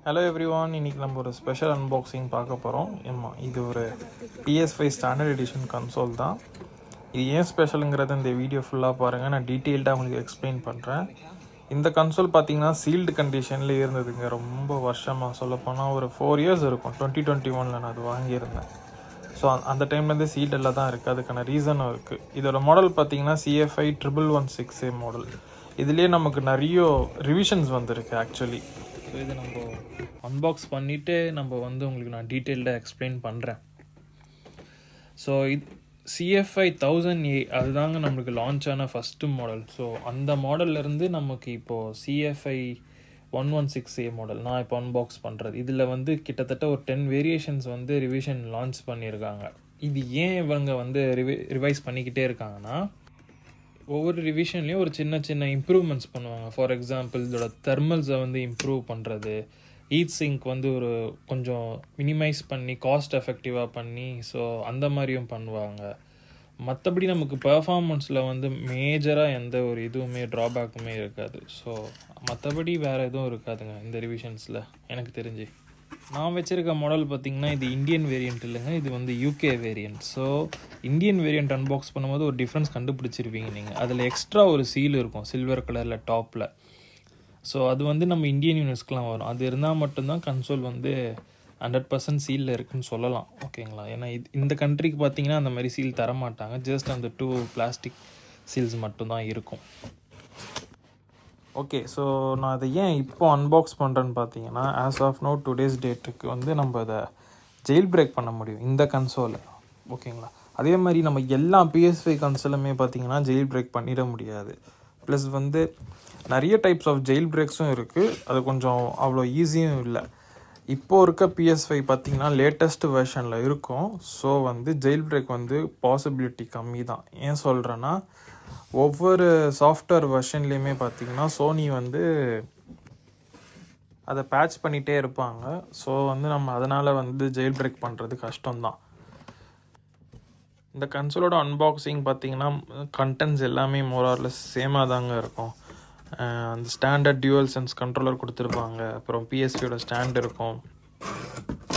Hello everyone, இன்றைக்கி நம்ம ஒரு ஸ்பெஷல் அன்பாக்சிங் பார்க்க போகிறோம். இது ஒரு PS5 ஸ்டாண்டர்ட் எடிஷன் கன்சோல் தான். இது ஏன் ஸ்பெஷலுங்கிறத இந்த வீடியோ ஃபுல்லாக பாருங்கள், நான் டீட்டெயில்டாக உங்களுக்கு எக்ஸ்பிளைன் பண்ணுறேன். இந்த கன்சோல் பார்த்தீங்கன்னா சீல்டு கண்டிஷனில் இருந்ததுங்க. ரொம்ப வருஷமாக சொல்லப்போனால் ஒரு 4 இயர்ஸ் இருக்கும். 2021 நான் அது வாங்கியிருந்தேன். ஸோ அந்த டைம்லேருந்து சீல்டில் தான் இருக்குது. அதுக்கான ரீசனும் இருக்குது. இதோட மாடல் பார்த்தீங்கன்னா CFI 1116A மாடல். இதுலேயே நமக்கு நிறைய ரிவிஷன்ஸ் வந்திருக்கு ஆக்சுவலி. ஸோ இதை நம்ம அன்பாக்ஸ் பண்ணிவிட்டு நம்ம உங்களுக்கு நான் டீட்டெயில்டாக எக்ஸ்பிளைன் பண்ணுறேன். ஸோ இது CFI 1000A அதுதாங்க நம்மளுக்கு லான்ச் ஆன ஃபஸ்ட்டு மாடல். ஸோ அந்த மாடல்லேருந்து நமக்கு இப்போது CFI 116A மாடல் நான் இப்போ அன்பாக்ஸ் பண்ணுறது. இதில் கிட்டத்தட்ட ஒரு 10 வேரியேஷன்ஸ் ரிவிஷன் லான்ச் பண்ணியிருக்காங்க. இது ஏன் இவங்க ரிவைஸ் பண்ணிக்கிட்டே இருக்காங்கன்னா, ஒவ்வொரு ரிவிஷன்லேயும் ஒரு சின்ன சின்ன இம்ப்ரூவ்மெண்ட்ஸ் பண்ணுவாங்க. ஃபார் எக்ஸாம்பிள் இதோட தெர்மல்ஸை இம்ப்ரூவ் பண்ணுறது, ஹீட் சிங்க் ஒரு கொஞ்சம் மினிமைஸ் பண்ணி காஸ்ட் எஃபெக்டிவாக பண்ணி ஸோ அந்த மாதிரியும் பண்ணுவாங்க. மற்றபடி நமக்கு பெர்ஃபார்மன்ஸில் மேஜராக எந்த ஒரு இதுவுமே ட்ராபேக்குமே இருக்காது. ஸோ மற்றபடி வேறு எதுவும் இருக்காதுங்க இந்த ரிவிஷன்ஸில் எனக்கு தெரிஞ்சு. நான் வச்சுருக்க மாடல் பார்த்திங்கன்னா இது இந்தியன் வேரியண்ட் இல்லைங்க, இது UK variant. So Indian variant unbox பண்ணும்போது ஒரு டிஃப்ரென்ஸ் கண்டுபிடிச்சிருப்பீங்க நீங்கள். அதில் எக்ஸ்ட்ரா ஒரு சீல் இருக்கும் சில்வர் கலரில் டாப்பில். ஸோ அது நம்ம இந்தியன் யூனிட்ஸ்க்கெலாம் வரும். அது இருந்தால் மட்டும்தான் கன்சோல் 100% சீலில் இருக்குதுன்னு சொல்லலாம். ஓகேங்களா? ஏன்னா இந்த கண்ட்ரிக்கு பார்த்தீங்கன்னா அந்த மாதிரி சீல் தரமாட்டாங்க. ஜஸ்ட் அந்த 2 பிளாஸ்டிக் சீல்ஸ் மட்டும்தான் இருக்கும். ஓகே, ஸோ நான் அதை ஏன் இப்போ அன்பாக்ஸ் பண்ணுறேன்னு பார்த்தீங்கன்னா, ஆஸ் ஆஃப் நோ டுடேஸ் டேட்டுக்கு நம்ம அதை ஜெயில் பிரேக் பண்ண முடியும் இந்த கன்சோலை. ஓகேங்களா? அதே மாதிரி நம்ம எல்லா PS5 கன்சோலுமே பார்த்தீங்கன்னா ஜெயில் பிரேக் பண்ணிட முடியாது. ப்ளஸ் நிறைய டைப்ஸ் ஆஃப் ஜெயில் பிரேக்ஸும் இருக்குது. அது கொஞ்சம் அவ்வளோ ஈஸியும் இல்லை. இப்போது இருக்க PS5 பார்த்தீங்கன்னா லேட்டஸ்ட் வெர்ஷனில் இருக்கும். ஸோ ஜெயில் பிரேக் பாசிபிலிட்டி கம்மி தான். ஏன் சொல்கிறேன்னா, ஒவ்வொரு சாஃப்ட்வேர் வெர்ஷன்லேயுமே பார்த்தீங்கன்னா சோனி அதை பேட்ச் பண்ணிகிட்டே இருப்பாங்க. ஸோ நம்ம அதனால் ஜெயில் பிரேக் பண்ணுறது கஷ்டம்தான். இந்த கன்சோலோட அன்பாக்சிங் பார்த்தீங்கன்னா கண்டென்ட்ஸ் எல்லாமே மோரார்லெஸ் சேமாக தாங்க இருக்கும். அந்த ஸ்டாண்டர்ட் டியூவல் சென்ஸ் கண்ட்ரோலர் கொடுத்துருப்பாங்க. அப்புறம் PS5யோட ஸ்டாண்ட் இருக்கும்.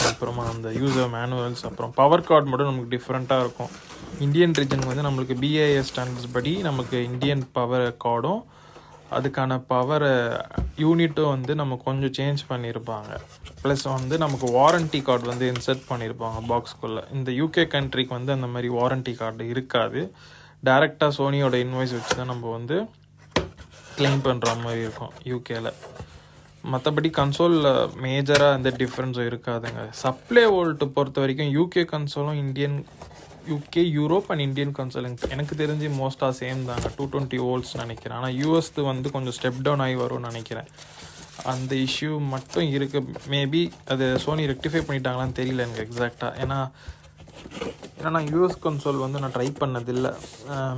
அப்புறமா அந்த யூசர் மேனுவல்ஸ், அப்புறம் பவர் கார்டு மட்டும் நமக்கு டிஃப்ரெண்ட்டாக இருக்கும். இந்தியன் ரீஜன் நம்மளுக்கு BIS ஸ்டாண்டர்ட்ஸ் படி நமக்கு இந்தியன் பவர் கார்டும் அதுக்கான பவர் யூனிட்டும் நம்ம கொஞ்சம் சேஞ்ச் பண்ணியிருப்பாங்க. ப்ளஸ் நமக்கு வாரண்ட்டி கார்டு இன்சர்ட் பண்ணியிருப்பாங்க பாக்ஸ்குள்ளே. இந்த UK கண்ட்ரிக்கு அந்த மாதிரி வாரண்ட்டி கார்டு இருக்காது. டைரெக்டாக சோனியோட இன்வாய்ஸ் வச்சு தான் நம்ம கிளைம் பண்ணுற மாதிரி இருக்கும் UKல. மற்றபடி கன்சோலில் மேஜராக எந்த டிஃப்ரென்ஸும் இருக்காதுங்க. சப்ளை வோல்ட்டு பொறுத்த வரைக்கும் UK கன்சோலும் UK, Europe and Indian console எனக்கு தெரிஞ்சு மோஸ்ட்டாக சேம் தாங்க. 220 வோல்ட்ஸ் நினைக்கிறேன். ஆனால் யூஎஸ்து கொஞ்சம் ஸ்டெப் டவுன் ஆகி வரும்னு நினைக்கிறேன். அந்த இஷ்யூ மட்டும் இருக்குது. மேபி அது சோனி ரெக்டிஃபை பண்ணிட்டாங்களான்னு தெரியல எனக்கு எக்ஸாக்டாக. ஏன்னா நான் யூஎஸ் கன்சோல் நான் ட்ரை பண்ணதில்லை.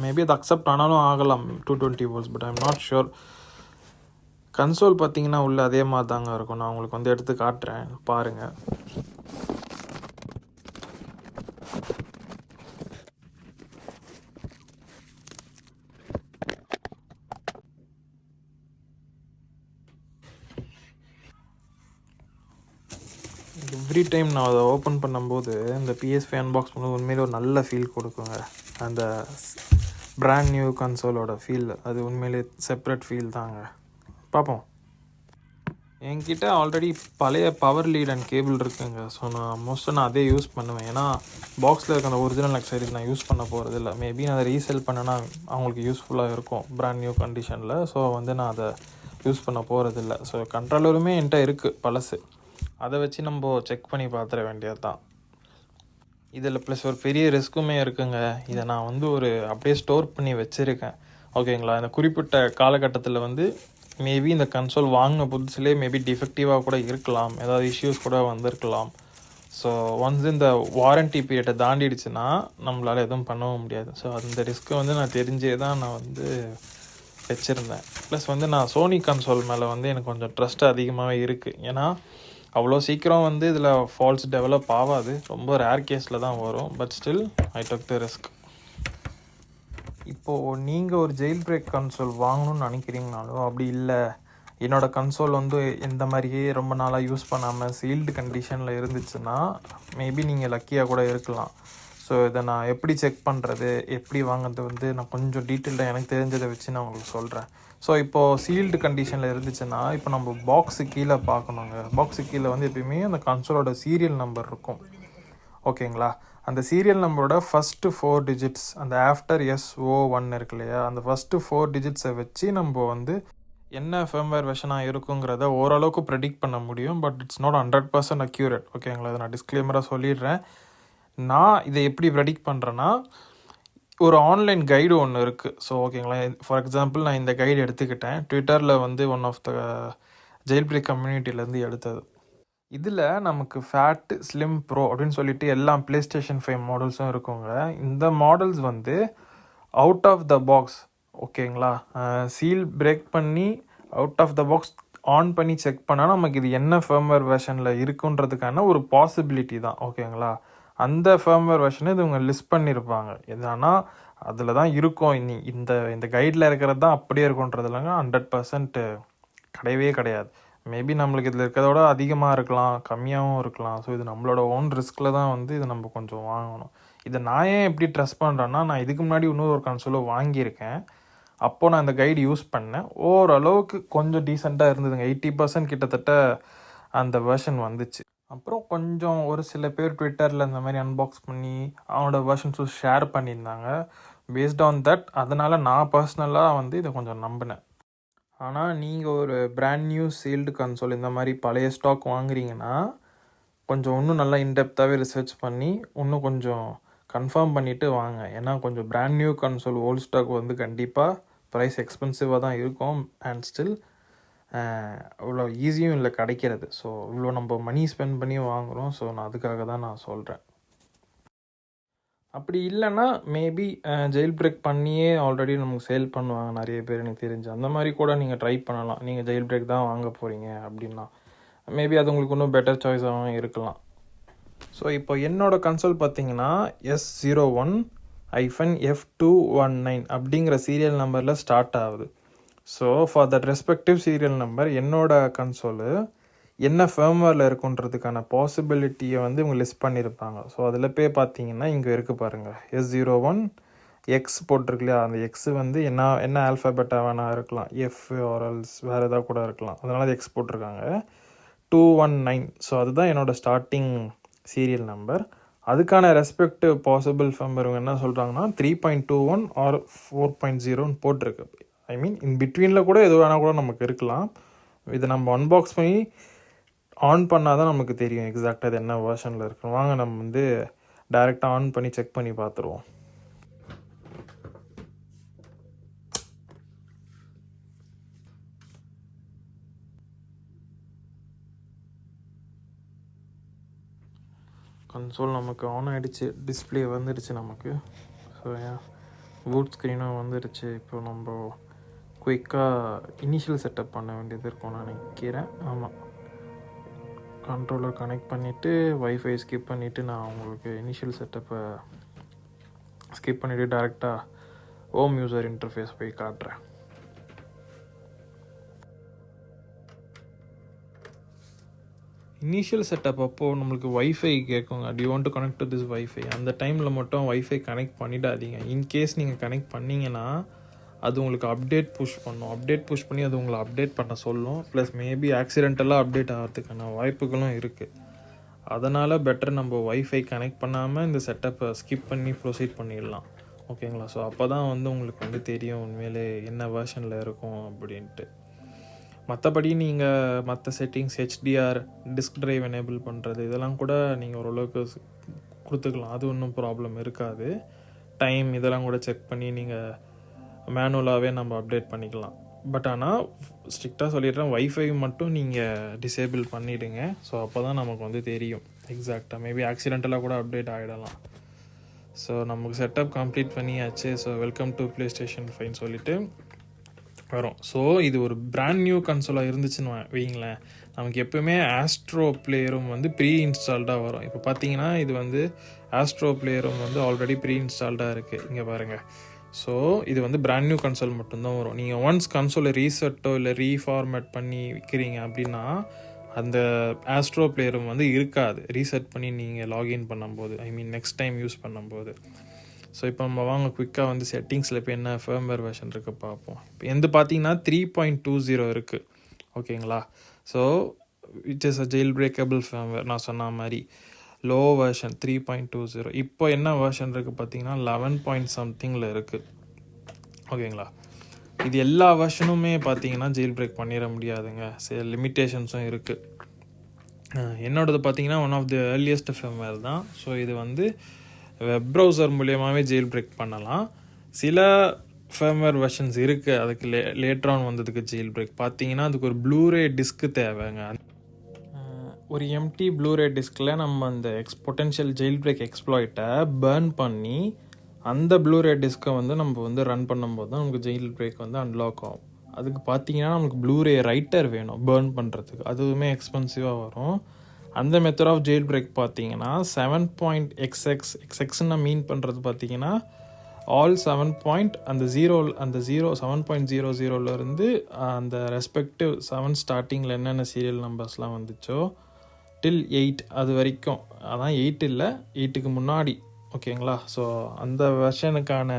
மேபி அது அக்செப்ட் ஆனாலும் ஆகலாம் 220 volts, but I'm not sure. Console பார்த்தீங்கன்னா உள்ள அதே மாதிரி தாங்க இருக்கும். நான் உங்களுக்கு எடுத்து காட்டுறேன், பாருங்கள். எவ்ரி டைம் நான் அதை ஓப்பன் பண்ணும்போது இந்த PS5 அன்பாக்ஸ் பண்ணும்போது உண்மையிலே ஒரு நல்ல ஃபீல் கொடுக்குங்க. அந்த பிராண்ட் நியூ கன்சோலோட ஃபீல் அது உண்மையிலே செப்ரேட் ஃபீல் தாங்க. பார்ப்போம். என்கிட்ட ஆல்ரெடி பழைய பவர் லீட் அண்ட் கேபிள் இருக்குங்க. ஸோ நான் அதே யூஸ் பண்ணுவேன். ஏன்னா பாக்ஸில் இருக்க அந்த ஒரிஜினல் அக்சசரிஸ் நான் யூஸ் பண்ண போகிறதில்ல. மேபி நான் அதை ரீசேல் பண்ணேன்னா அவங்களுக்கு யூஸ்ஃபுல்லாக இருக்கும் பிராண்ட் நியூ கண்டிஷனில். ஸோ நான் அதை யூஸ் பண்ண போகிறதில்ல. ஸோ கண்ட்ரோலருமே என்கிட்ட இருக்குது பழசு. அதை வச்சு நம்ம செக் பண்ணி பார்த்துட வேண்டியது தான். இதில் ப்ளஸ் ஒரு பெரிய ரிஸ்க்குமே இருக்குங்க. இதை நான் ஒரு அப்படியே ஸ்டோர் பண்ணி வச்சுருக்கேன். ஓகேங்களா? இந்த குறிப்பிட்ட காலகட்டத்தில் மேபி இந்த கன்சோல் வாங்கின புதுசுலேயே மேபி டிஃபெக்டிவாக கூட இருக்கலாம். ஏதாவது இஷ்யூஸ் கூட வந்திருக்கலாம். ஸோ ஒன்ஸ் இந்த வாரண்ட்டி பீரியடை தாண்டிடுச்சுன்னா நம்மளால் எதுவும் பண்ணவும் முடியாது. ஸோ அந்த ரிஸ்க்கை நான் தெரிஞ்சே தான் நான் வச்சுருந்தேன். ப்ளஸ் நான் சோனி கன்சோல் மேலே எனக்கு கொஞ்சம் ட்ரஸ்ட் அதிகமாகவே இருக்குது. ஏன்னா அவ்வளோ சீக்கிரம் இதில் ஃபால்ஸ் டெவலப் ஆகாது. ரொம்ப ரேர் கேஸில் தான் வரும். But still I Doak the risk. இப்போது நீங்கள் ஒரு ஜெயில் பிரேக் கன்சோல் வாங்கணும்னு நினைக்கிறீங்கனாலும், அப்படி இல்லை என்னோடய கன்சோல் வந்து இந்த மாதிரியே ரொம்ப நாளாக யூஸ் பண்ணாமல் சீல்டு கண்டிஷனில் இருந்துச்சுன்னா மேபி நீங்கள் லக்கியாக கூட இருக்கலாம். ஸோ இதை நான் எப்படி செக் பண்ணுறது, எப்படி வாங்குறது வந்து நான் கொஞ்சம் டீட்டெயில்டாக எனக்கு தெரிஞ்சதை வச்சு நான் உங்களுக்கு சொல்கிறேன். ஸோ இப்போது சீல்டு கண்டிஷனில் இருந்துச்சுன்னா இப்போ நம்ம பாக்ஸு கீழே பார்க்கணுங்க. பாக்ஸு கீழே வந்து எப்பயுமே அந்த கன்சோலோட சீரியல் நம்பர் இருக்கும். ஓகேங்களா? அந்த சீரியல் நம்பரோட ஃபஸ்ட்டு 4 டிஜிட்ஸ், அந்த ஆஃப்டர் SO1 இருக்கு இல்லையா, அந்த ஃபஸ்ட்டு 4 டிஜிட்ஸை வச்சு நம்ம வந்து என்ன ஃபர்ம்வேர் வெர்ஷனாக இருக்குங்கிறத ஓரளவுக்கு ப்ரெடிக்ட் பண்ண முடியும். But it's not 100% accurate. ஓகேங்களா? அதை நான் டிஸ்க்ளைமராக சொல்லிடுறேன். நான் இதை எப்படி ப்ரெடிக்ட் பண்ணுறேன்னா, ஒரு ஆன்லைன் கைடு ஒன்று இருக்குது. ஸோ ஓகேங்களா, ஃபார் எக்ஸாம்பிள் நான் இந்த கைடு எடுத்துக்கிட்டேன். ட்விட்டரில் வந்து one of the jail break கம்யூனிட்டிலேருந்து எடுத்தது. இதில் நமக்கு ஃபேட், ஸ்லிம், ப்ரோ அப்படின்னு சொல்லிட்டு எல்லா PlayStation 5 மாடல்ஸும் இருக்குங்க. இந்த மாடல்ஸ் வந்து அவுட் ஆஃப் த பாக்ஸ், ஓகேங்களா, சீல் பிரேக் பண்ணி out of the box on பண்ணி செக் பண்ணால் நமக்கு இது என்ன ஃபர்ம்வேர் வெர்ஷனில் இருக்குன்றதுக்கான ஒரு பாசிபிலிட்டி தான். ஓகேங்களா? அந்த ஃபர்ம்வேர் வெர்ஷனை இது இவங்க லிஸ்ட் பண்ணியிருப்பாங்க. எதுனா அதில் தான் இருக்கும். இந்த கைடில் இருக்கிறது தான் அப்படியே இருக்குன்றதுலங்க 100% கிடையவே கிடையாது. மேபி நம்மளுக்கு இதில் இருக்கிறதோட அதிகமாக இருக்கலாம், கம்மியாகவும் இருக்கலாம். ஸோ இது நம்மளோட ஓன் ரிஸ்கில் தான் வந்து இதை நம்ம கொஞ்சம் வாங்கணும். இதை நான் ஏன் எப்படி ட்ரஸ்ட் பண்ணுறேன்னா, நான் இதுக்கு முன்னாடி இன்னொரு ஒரு கன்சோலை வாங்கியிருக்கேன். அப்போது நான் இந்த கைடு யூஸ் பண்ணேன். ஓரளவுக்கு கொஞ்சம் டீசெண்டாக இருந்ததுங்க. 80% கிட்டத்தட்ட அந்த வெர்ஷன் வந்துச்சு. அப்புறம் கொஞ்சம் ஒரு சில பேர் ட்விட்டரில் இந்த மாதிரி அன்பாக்ஸ் பண்ணி அவனோட வெர்ஷன்ஸும் ஷேர் பண்ணியிருந்தாங்க. பேஸ்ட் ஆன் தட் அதனால் நான் பர்சனலாக வந்து இதை கொஞ்சம் நம்பினேன். ஆனால் நீங்கள் ஒரு பிராண்ட் நியூ சீல்டு கன்சோல் இந்த மாதிரி பழைய ஸ்டாக் வாங்குறீங்கன்னா கொஞ்சம் இன்னும் நல்லா இன்டெப்த்தாகவே ரிசர்ச் பண்ணி இன்னும் கொஞ்சம் கன்ஃபார்ம் பண்ணிவிட்டு வாங்க. ஏன்னா கொஞ்சம் brand new console old stock வந்து கண்டிப்பாக ப்ரைஸ் எக்ஸ்பென்சிவாக தான் இருக்கும். அண்ட் ஸ்டில் அவ்வளோ ஈஸியும் இல்லை கிடைக்கிறது. ஸோ இவ்வளோ நம்ம மணி ஸ்பெண்ட் பண்ணி வாங்குகிறோம். ஸோ நான் அதுக்காக தான் நான் சொல்கிறேன். அப்படி இல்லைன்னா மேபி ஜெயில் பிரேக் பண்ணியே ஆல்ரெடி நமக்கு சேல் பண்ணுவாங்க நிறைய பேர் எனக்கு தெரிஞ்சு. அந்த மாதிரி கூட நீங்கள் ட்ரை பண்ணலாம். நீங்கள் ஜெயில் பிரேக் தான் வாங்க போகிறீங்க அப்படின்னா மேபி அது உங்களுக்கு இன்னும் பெட்டர் சாய்ஸாகவும் இருக்கலாம். ஸோ இப்போ என்னோடய கன்சோல் பார்த்தீங்கன்னா S01-F219 அப்படிங்கிற சீரியல் நம்பரில் ஸ்டார்ட் ஆகுது. So for that respective serial number என்னோட கன்சோலு என்ன ஃபர்ம்வேரில் இருக்குன்றதுக்கான பாசிபிலிட்டியை வந்து இவங்க லிஸ்ட் பண்ணியிருப்பாங்க. ஸோ அதில் போய் பார்த்தீங்கன்னா இங்கே இருக்குது பாருங்கள், S01X போட்டிருக்கு இல்லையா, அந்த எக்ஸ் வந்து என்ன ஆல்ஃபபெட்டாக வேணால் இருக்கலாம், எஃப் ஆர்எல்ஸ் வேறு எதாவது கூட இருக்கலாம். அதனால அது எக்ஸ் போட்டிருக்காங்க. 219. ஸோ அதுதான் என்னோடய ஸ்டார்டிங் சீரியல் நம்பர். அதுக்கான ரெஸ்பெக்டிவ் பாசிபிள் ஃபர்ம்வேர் இவங்க என்ன சொல்கிறாங்கன்னா 3.21 ஆர் 4.0ன்னு போட்டிருக்கு. ஐ மீன் இன் பிட்வீனில் கூட எது வேணால் கூட நமக்கு இருக்கலாம். இதை நம்ம அன்பாக்ஸ் பண்ணி ஆன் பண்ணால் தான் நமக்கு தெரியும் எக்ஸாக்டாக இது என்ன வேர்ஷனில் இருக்கும். வாங்க நம்ம வந்து டைரெக்டாக ஆன் பண்ணி செக் பண்ணி பார்த்துருவோம். கன்சோல் நமக்கு ஆன் ஆகிடுச்சு, டிஸ்பிளே வந்துடுச்சு நமக்கு. ஸோ பூட் ஸ்க்ரீனும் வந்துடுச்சு. இப்போ நம்ம குயிக்காக இனிஷியல் செட்டப் பண்ண வேண்டியது இருக்கும் நான் நினைக்கிறேன். ஆமாம், கண்ட்ரோலர் கனெக்ட் பண்ணிவிட்டு வைஃபை ஸ்கிப் பண்ணிவிட்டு நான் உங்களுக்கு இனிஷியல் செட்டப்பை ஸ்கிப் பண்ணிவிட்டு டேரெக்டாக ஹோம் யூசர் இன்டர்ஃபேஸ் போய் காட்டுறேன். இனிஷியல் செட்டப் அப்போது நம்மளுக்கு வைஃபை கேட்குங்க, do you want to connect to this wifi. அந்த டைமில் மட்டும் வைஃபை கனெக்ட் பண்ணிடாதீங்க. இன்கேஸ் நீங்கள் கனெக்ட் பண்ணிங்கன்னா அது உங்களுக்கு அப்டேட் புஷ் பண்ணும். அப்டேட் புஷ் பண்ணி அது உங்களை அப்டேட் பண்ண சொல்லும். ப்ளஸ் மேபி ஆக்சிடென்டலாக அப்டேட் ஆகிறதுக்கான வாய்ப்புகளும் இருக்குது. அதனால் பெட்டர் நம்ம வைஃபை கனெக்ட் பண்ணாமல் இந்த செட்டப்பை ஸ்கிப் பண்ணி ப்ரொசீட் பண்ணிடலாம். ஓகேங்களா? ஸோ அப்போ தான் வந்து உங்களுக்கு வந்து தெரியும் உண்மையிலே என்ன வேர்ஷனில் இருக்கும் அப்படின்ட்டு. மற்றபடி நீங்கள் மற்ற settings, HDR, disk drive enable பண்ணுறது இதெல்லாம் கூட நீங்கள் ஓரளவுக்கு கொடுத்துக்கலாம். அது ஒன்றும் ப்ராப்ளம் இருக்காது. டைம் இதெல்லாம் கூட செக் பண்ணி நீங்கள் மேனுவலாகவே நம்ம அப்டேட் பண்ணிக்கலாம். பட் ஆனால் ஸ்ட்ரிக்டாக சொல்லிடுறேன், வைஃபை மட்டும் நீங்கள் டிசேபிள் பண்ணிவிடுங்க. ஸோ அப்போ தான் நமக்கு வந்து தெரியும் எக்ஸாக்டாக. மேபி ஆக்சிடென்டலாக கூட அப்டேட் ஆகிடலாம். ஸோ நமக்கு செட்டப் கம்ப்ளீட் பண்ணியாச்சு. ஸோ வெல்கம் டு PlayStation 5 சொல்லிவிட்டு வரும். ஸோ இது ஒரு பிராண்ட் நியூ கன்சோலாக இருந்துச்சுன்னு வைங்களேன், நமக்கு எப்போவுமே ஆஸ்ட்ரோ பிளேயரும் வந்து ப்ரீ இன்ஸ்டால்டாக வரும். இப்போ பார்த்தீங்கன்னா இது வந்து ஆஸ்ட்ரோ பிளேயரும் வந்து ஆல்ரெடி ப்ரீ இன்ஸ்டால்டாக இருக்குது. இங்கே பாருங்கள், ஸோ இது வந்து பிராண்ட் நியூ கன்சோல் மட்டும்தான் வரும். நீங்கள் ஒன்ஸ் கன்சோலை ரீசெட்டோ இல்லை ரீஃபார்மேட் பண்ணி விற்கிறீங்க அப்படின்னா அந்த ஆஸ்ட்ரோ பிளேயரும் வந்து இருக்காது ரீசெட் பண்ணி நீங்கள் லாகின் பண்ணும்போது, ஐ மீன் நெக்ஸ்ட் டைம் யூஸ் பண்ணும்போது. ஸோ இப்போ நம்ம வாங்க குயிக்காக வந்து செட்டிங்ஸில் இப்போ என்ன ஃபர்ம்வேர் வெர்ஷன் இருக்குது பார்ப்போம். இப்போ எந்த பார்த்தீங்கன்னா 3.20 இருக்குது. ஓகேங்களா? So which is a jail breakable firmware. நான் சொன்ன மாதிரி லோ வெர்ஷன் 3.20. இப்போ என்ன வெர்ஷன் இருக்குது பார்த்தீங்கன்னா 11 இருக்குது. ஓகேங்களா? இது எல்லா வெர்ஷனுமே பார்த்தீங்கன்னா ஜெயில் பிரேக் பண்ணிட முடியாதுங்க, சில லிமிட்டேஷன்ஸும் இருக்குது. என்னோடது பார்த்தீங்கன்னா one of the earliest firmware தான். ஸோ இது வந்து வெப் ப்ரௌசர் மூலியமாகவே ஜெயில் பிரேக் பண்ணலாம். சில ஃபர்ம்வேர் வெர்ஷன்ஸ் இருக்குது அதுக்கு லேட்டர் ஆன் வந்ததுக்கு ஜெயில் பிரேக் பார்த்தீங்கன்னா அதுக்கு ஒரு ப்ளூரே டிஸ்க்கு தேவைங்க. ஒரு எம்டி ப்ளூரே டிஸ்கில் நம்ம அந்த பொட்டென்ஷியல் ஜெயில் பிரேக் எக்ஸ்ப்ளாய்ட்டை பர்ன் பண்ணி அந்த ப்ளூரே டிஸ்க்கை வந்து நம்ம வந்து ரன் பண்ணும்போது தான் நமக்கு ஜெயில் பிரேக் வந்து அன்லாக் ஆகும். அதுக்கு பார்த்தீங்கன்னா நமக்கு ப்ளூரே ரைட்டர் வேணும் பர்ன் பண்ணுறதுக்கு, அதுவுமே எக்ஸ்பென்சிவாக வரும். அந்த மெத்தட் ஆஃப் ஜெயில் பிரேக் பார்த்தீங்கன்னா 7.xx மீன் பண்ணுறது பார்த்தீங்கன்னா ஆல் 7 அந்த 7.00 அந்த ரெஸ்பெக்டிவ் 7 ஸ்டார்டிங்கில் என்னென்ன சீரியல் நம்பர்ஸ்லாம் வந்துச்சோ டில் 8 அது வரைக்கும், அதான் 8 இல்லை 8க்கு முன்னாடி. ஓகேங்களா? ஸோ அந்த வெர்ஷனுக்கான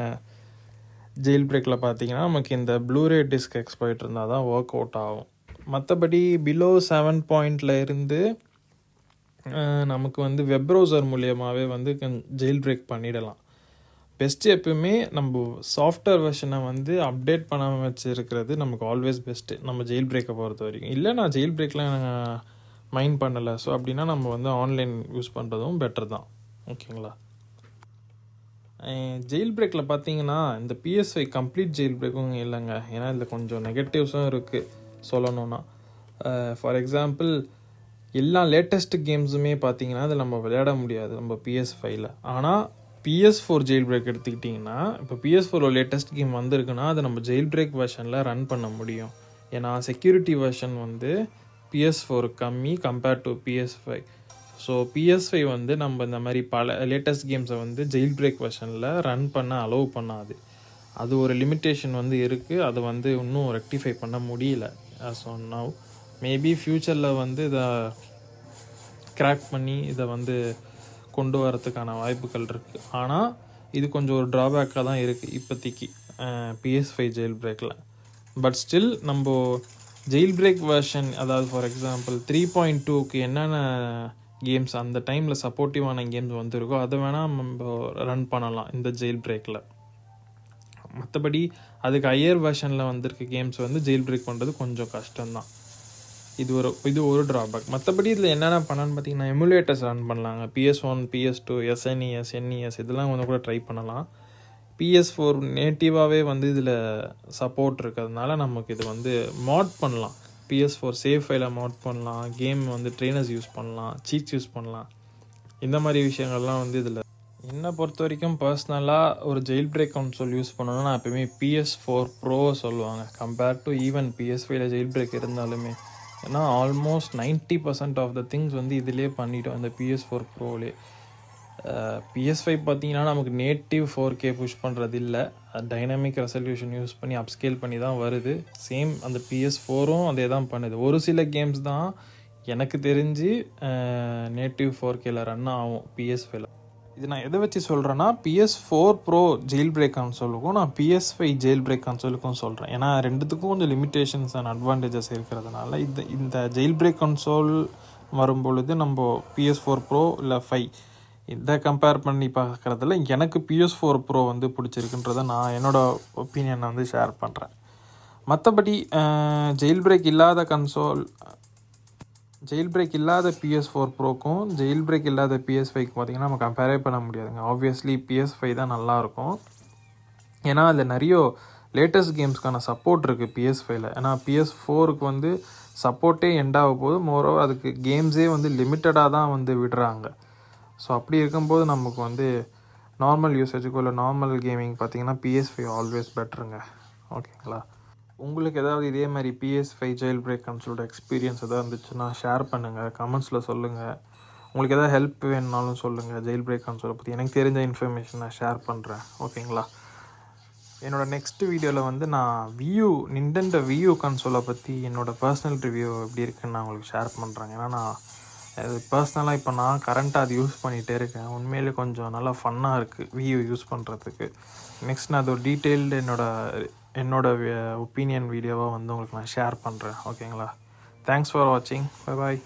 ஜெயில் பிரேக்கில் பார்த்தீங்கன்னா நமக்கு இந்த ப்ளூரே டிஸ்க் எக்ஸ்ப்ளாய்ட் இருந்தால் தான் ஒர்க் அவுட் ஆகும். மற்றபடி பிலோ 7 இருந்து நமக்கு வந்து வெப் ப்ரௌசர் மூலியமாகவே வந்து ஜெயில் பிரேக் பண்ணிடலாம். பெஸ்ட்டு எப்பவுமே நம்ம சாஃப்ட்வேர் வெர்ஷனை வந்து அப்டேட் பண்ணாமல் வச்சுருக்கிறது நமக்கு ஆல்வேஸ் பெஸ்ட்டு நம்ம ஜெயில் பிரேக்கை பொறுத்த வரைக்கும். இல்லை நான் ஜெயில் பிரேக்லாம் நாங்கள் மைண்ட் பண்ணலை, ஸோ அப்படின்னா நம்ம வந்து ஆன்லைன் யூஸ் பண்ணுறதும் பெட்டர் தான். ஓகேங்களா? ஜெயில் பிரேக்கில் பார்த்தீங்கன்னா இந்த PS5 கம்ப்ளீட் ஜெயில் பிரேக்கும் இல்லைங்க, ஏன்னா இதில் கொஞ்சம் நெகட்டிவ்ஸும் இருக்குது சொல்லணுன்னா. ஃபார் எக்ஸாம்பிள் எல்லா லேட்டஸ்ட் கேம்ஸுமே பார்த்தீங்கன்னா அதில் நம்ம விளையாட முடியாது நம்ம PS5ல். ஆனால் PS4 ஜெயில் பிரேக் எடுத்துக்கிட்டிங்கன்னா இப்போ PS4 லேட்டஸ்ட் கேம் வந்திருக்குன்னா அதை நம்ம ஜெயில் பிரேக் வெர்ஷனில் ரன் பண்ண முடியும். ஏன்னா செக்யூரிட்டி வெர்ஷன் வந்து PS4 கம்மி compared to PS5. So PS5 வந்து நம்ம இந்த மாதிரி பல லேட்டஸ்ட் கேம்ஸை வந்து ஜெயில் பிரேக் வெர்ஷனில் ரன் பண்ண அலோவ் பண்ணாது. அது ஒரு லிமிட்டேஷன் வந்து இருக்குது, அதை வந்து இன்னும் ரெக்டிஃபை பண்ண முடியல. ஸோ நவ் மேபி ஃப்யூச்சரில் வந்து இதை கிராக் பண்ணி இதை வந்து கொண்டு வரதுக்கான வாய்ப்புகள் இருக்குது. ஆனால் இது கொஞ்சம் ஒரு ட்ராபேக்காக தான் இருக்குது இப்போதைக்கு PS5 ஜெயில் பிரேக்கில். பட் ஸ்டில் நம்ம ஜெயில் பிரேக் வெர்ஷன், அதாவது ஃபார் எக்ஸாம்பிள் 3.2க்கு என்னென்ன கேம்ஸ் அந்த டைமில் சப்போர்ட்டிவான கேம்ஸ் வந்துருக்கோ அதை வேணால் நம்ம ரன் பண்ணலாம் இந்த ஜெயில் பிரேக்கில். மற்றபடி அதுக்கு ஹையர் வெர்ஷனில் வந்திருக்க கேம்ஸ் வந்து ஜெயில் பிரேக் பண்ணுறது கொஞ்சம் கஷ்டம்தான். இது ஒரு ட்ராபேக். மற்றபடி இதில் என்னென்ன பண்ணலான்னு பார்த்தீங்கன்னா எமுலேட்டர்ஸ் ரன் பண்ணலாங்க. PS1, PS2, SNES, NES இதெல்லாம் கொஞ்சம் கூட ட்ரை பண்ணலாம். PS4 நேட்டிவாகவே வந்து இதில் சப்போர்ட் இருக்கிறதுனால நமக்கு இது வந்து மாட் பண்ணலாம். PS4 சேவ் ஃபைலை மாட் பண்ணலாம், கேம் வந்து ட்ரெயினர்ஸ் யூஸ் பண்ணலாம், சீட்ஸ் யூஸ் பண்ணலாம். இந்த மாதிரி விஷயங்கள்லாம் வந்து இதில் என்னை பொறுத்த வரைக்கும் பர்சனலாக ஒரு ஜெயில் பிரேக் கன்சோல் யூஸ் பண்ணணும்னா நான் எப்போயுமே PS4 Pro சொல்லுவாங்க கம்பேர்ட் டு ஈவன் PS5ல ஜெயில் பிரேக் இருந்தாலுமே. ஏன்னா ஆல்மோஸ்ட் 90% ஆஃப் த திங்ஸ் வந்து இதிலே பண்ணிட்டோம் அந்த PS4 Proலே. PS5 பார்த்தீங்கன்னா நமக்கு நேட்டிவ் 4K புஷ் பண்ணுறது இல்லை, டைனமிக் ரெசல்யூஷன் யூஸ் பண்ணி அப்ஸ்கேல் பண்ணி தான் வருது. சேம் அந்த PS4ம் அதே தான் பண்ணுது. ஒரு சில கேம்ஸ் தான் எனக்கு தெரிஞ்சு நேட்டிவ் 4Kல ரன் ஆகும் PS5ல. இது நான் எதை வச்சு சொல்கிறேன்னா PS4 Pro ஜெயில் பிரேக் கன்சோலுக்கும் நான் PS5 ஜெயில் பிரேக் கன்சோலுக்கும் சொல்கிறேன். ஏன்னா ரெண்டுத்துக்கும் கொஞ்சம் லிமிட்டேஷன்ஸ் அண்ட் அட்வான்டேஜஸ் இருக்கிறதுனால இந்த ஜெயில் பிரேக் கன்சோல் வரும்பொழுது நம்ம PS4 Pro இல்லை 5 இதை கம்பேர் பண்ணி பார்க்குறதுல எனக்கு PS4 Pro வந்து பிடிச்சிருக்குன்றதை நான் என்னோடய ஒப்பீனியனை வந்து ஷேர் பண்ணுறேன். மற்றபடி ஜெயில் பிரேக் இல்லாத PS4 Proக்கும் ஜெயில் பிரேக் இல்லாத PS5க்கு பார்த்திங்கன்னா நம்ம கம்பேரே பண்ண முடியாதுங்க. ஆப்வியஸ்லி PS5 தான் நல்லாயிருக்கும். ஏன்னா அதில் நிறைய லேட்டஸ்ட் கேம்ஸ்க்கான சப்போர்ட் இருக்குது PS5ல. ஏன்னா PS4க்கு வந்து சப்போர்ட்டே எண்டாக போது, மோரோவர் அதுக்கு கேம்ஸே வந்து லிமிட்டடாக தான் வந்து விடுறாங்க. ஸோ அப்படி இருக்கும்போது நமக்கு வந்து நார்மல் யூசேஜுக்கோ இல்லை நார்மல் கேமிங் பார்த்திங்கன்னா PS5 ஆல்வேஸ் பெட்டருங்க. ஓகேங்களா? உங்களுக்கு ஏதாவது இதே மாதிரி PS5 ஜெயில் பிரேக் கன்சோலோட எக்ஸ்பீரியன்ஸ் எதாவது இருந்துச்சுன்னா ஷேர் பண்ணுங்கள், கமெண்ட்ஸில் சொல்லுங்கள். உங்களுக்கு எதாவது ஹெல்ப் வேணுனாலும் சொல்லுங்கள். ஜெயில் பிரேக் கன்சோலை பற்றி எனக்கு தெரிஞ்ச இன்ஃபர்மேஷன் நான் ஷேர் பண்ணுறேன். ஓகேங்களா? என்னோட நெக்ஸ்ட் வீடியோவில் வந்து நான் நிண்டெண்டோ வியூ கன்சோலை பற்றி என்னோடய பர்சனல் ரிவ்யூ எப்படி இருக்குன்னு நான் உங்களுக்கு ஷேர் பண்ணுறேன். ஏன்னா நான் அது பர்சனலாக இப்போ நான் கரண்ட்டாக அது யூஸ் பண்ணிகிட்டே இருக்கேன். உண்மையிலே கொஞ்சம் நல்லா ஃபன்னாக இருக்குது வியூ யூஸ் பண்ணுறதுக்கு. நெக்ஸ்ட் நான் அது ஒரு டீட்டெயில்டு என்னோட ஒப்பீனியன் வீடியோவாக வந்து உங்களுக்கு நான் ஷேர் பண்ணுறேன். ஓகேங்களா? தேங்க்ஸ் ஃபார் வாட்சிங். Bye bye.